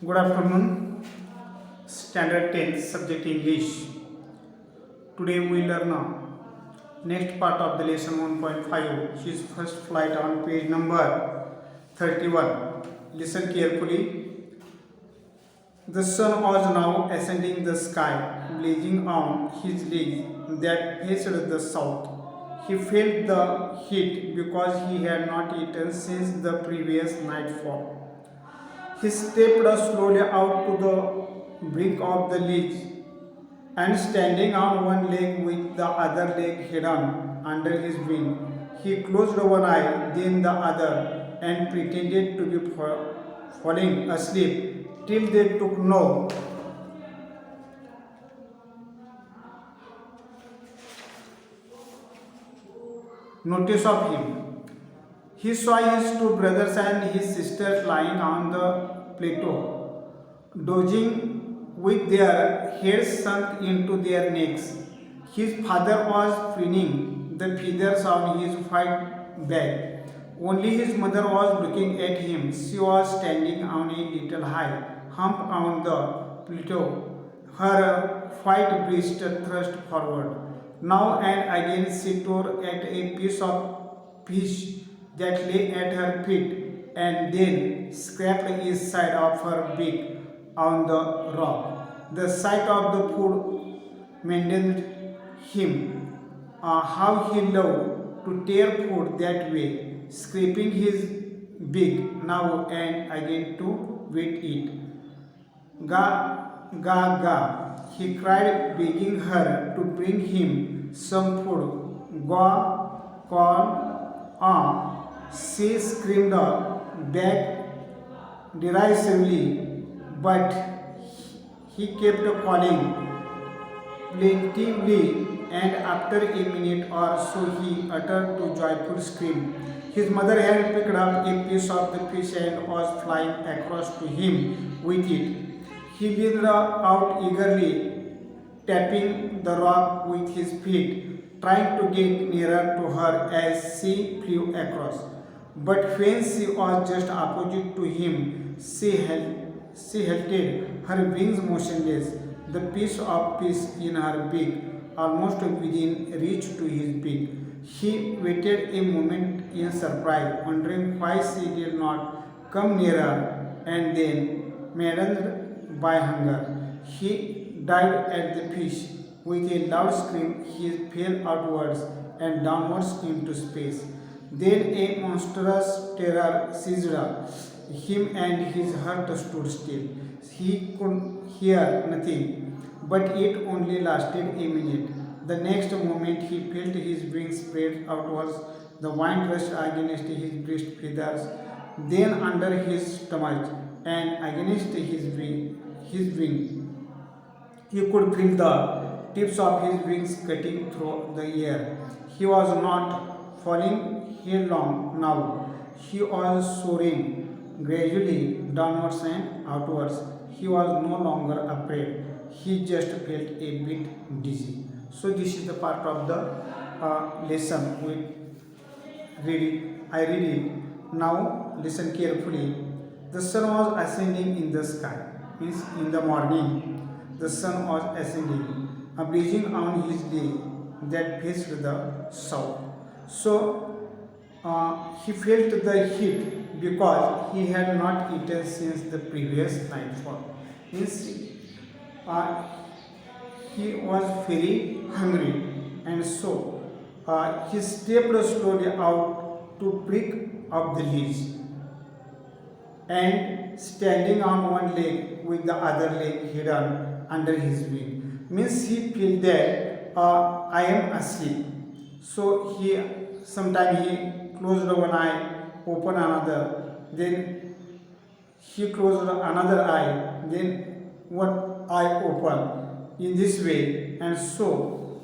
Good afternoon, Standard 10 subject English. Today we learn next part of the lesson 1.5, which is first flight on page number 31. Listen carefully. The sun was now ascending the sky, blazing on his legs that faced the south. He felt the heat because he had not eaten since the previous nightfall. He stepped slowly out to the brink of the ledge and standing on one leg with the other leg hidden under his wing, he closed one eye, then the other, and pretended to be falling asleep till they took no notice of him. He saw his two brothers and his sisters lying on the plateau, dozing with their heads sunk into their necks. His father was preening the feathers on his white back. Only his mother was looking at him. She was standing on a little high hump on the plateau, her white breast thrust forward. Now and again she tore at a piece of fish that lay at her feet and then scraped each side of her beak on the rock. The sight of the food maddened him. How he loved to tear food that way, scraping his beak now and again to wet it. Ga, ga, ga, he cried, begging her to bring him some food. Ga, corn, she screamed back derisively, but he kept calling plaintively, and after a minute or so he uttered a joyful scream. His mother had picked up a piece of the fish and was flying across to him with it. He leaned out eagerly, tapping the rock with his feet, trying to get nearer to her as she flew across. But when she was just opposite to him, she halted, her wings motionless, the piece of fish in her beak almost within reach to his beak. He waited a moment in surprise, wondering why she did not come nearer, and then, maddened by hunger, he dived at the fish. With a loud scream, he fell outwards and downwards into space. Then a monstrous terror seized him and his heart stood still. He could hear nothing, but it only lasted a minute. The next moment he felt his wings spread outwards, the wind rushed against his breast feathers, then under his stomach and against his wing. He could feel the tips of his wings cutting through the air. He was not falling headlong now. He was soaring gradually downwards and outwards. He was no longer afraid. He just felt a bit dizzy. So this is the part of the lesson. We read it. I read it. Now listen carefully. The sun was ascending in the sky. Means in the morning the sun was ascending, blazing on his day that faced the south. So he felt the heat because he had not eaten since the previous nightfall. Means uh, he was very hungry, and so he stepped slowly out to pick up the leaves and standing on one leg with the other leg hidden under his wing. Means he feel that I am asleep. So he sometime he closed one eye, open another, then he closed another eye, then one eye open in this way, and so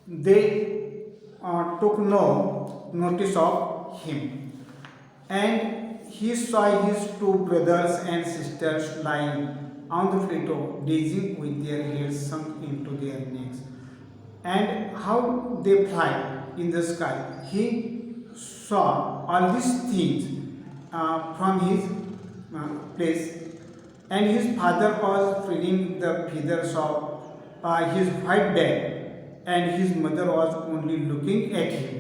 they took no notice of him. And he saw his two brothers and sisters lying on the plateau, dazing with their heads sunk into their necks. And how they fly in the sky. He saw all these things from his place and his father was feeding the feathers of his white bag, and his mother was only looking at him.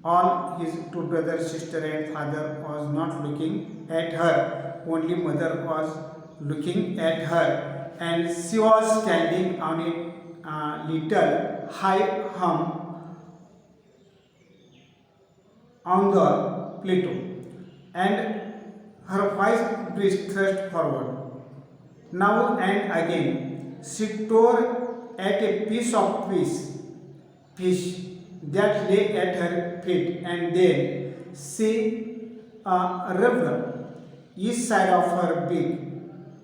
All his two brothers, sister, and father was not looking at her. Only mother was looking at her, and she was standing on a little high hump on the plateau, and her white breast thrust forward. Now and again, she tore at a piece of fish that lay at her feet, and then she rubbed each side of her beak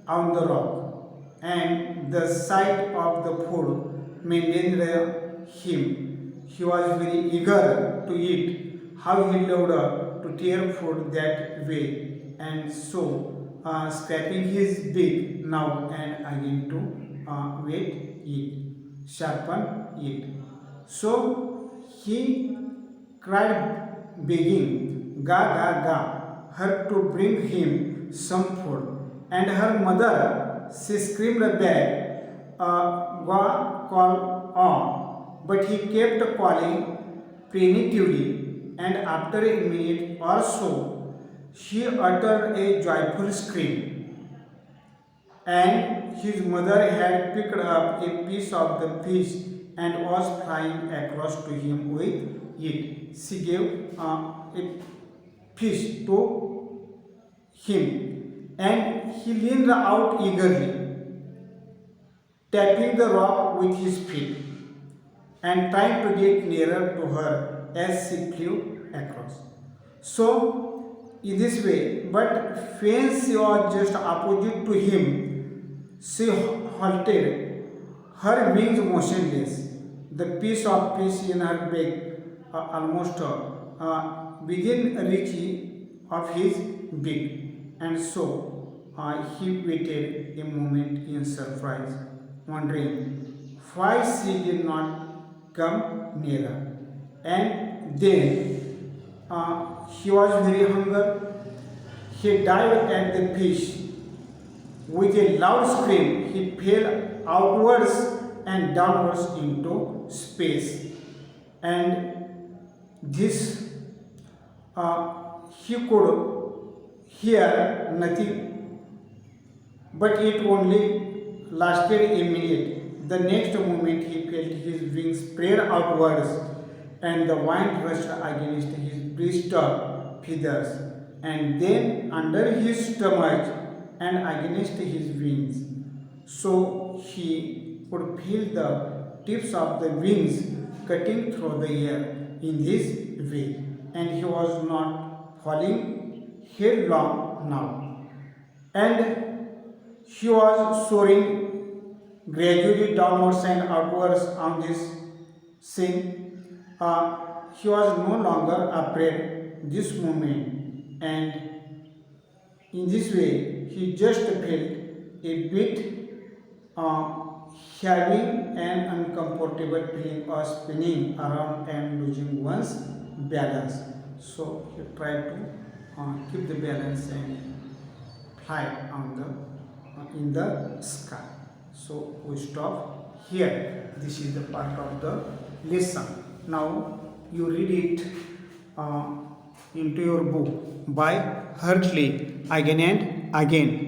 on the rock, and the sight of the food maintained him. He was very eager to eat. How he loved to tear food that way, and so scraping his beak now and again to wet it, sharpen it. So he cried, begging, Ga, ga, ga, her to bring him some food. And her mother, she screamed back, Ga, call on. But he kept calling plaintively, and after a minute or so, she uttered a joyful scream. And his mother had picked up a piece of the fish and was flying across to him with it. She gave a fish to him, and he leaned out eagerly, tapping the rock with his feet and trying to get nearer to her as she flew across. So, in this way, but when she was just opposite to him, she halted, her wings motionless, the piece of fish in her beak almost within reach of his beak, and so he waited a moment in surprise, wondering why she did not come nearer. And then he was very hungry. He dived at the fish. With a loud scream, he fell outwards and downwards into space. And this he could hear nothing, but it only lasted a minute. The next moment he felt his wings spread outwards, and the wind rushed against his breast feathers, and then under his stomach and against his wings. So he could feel the tips of the wings cutting through the air in this way, and he was not falling headlong now. And he was soaring gradually downwards and outwards on this scene. He was no longer afraid this moment, and in this way he just felt a bit having an uncomfortable feeling of spinning around and losing one's balance. So he tried to keep the balance and fly on the in the sky. So we stop here. This is the part of the lesson. Now you read it into your book by Hartley again and again.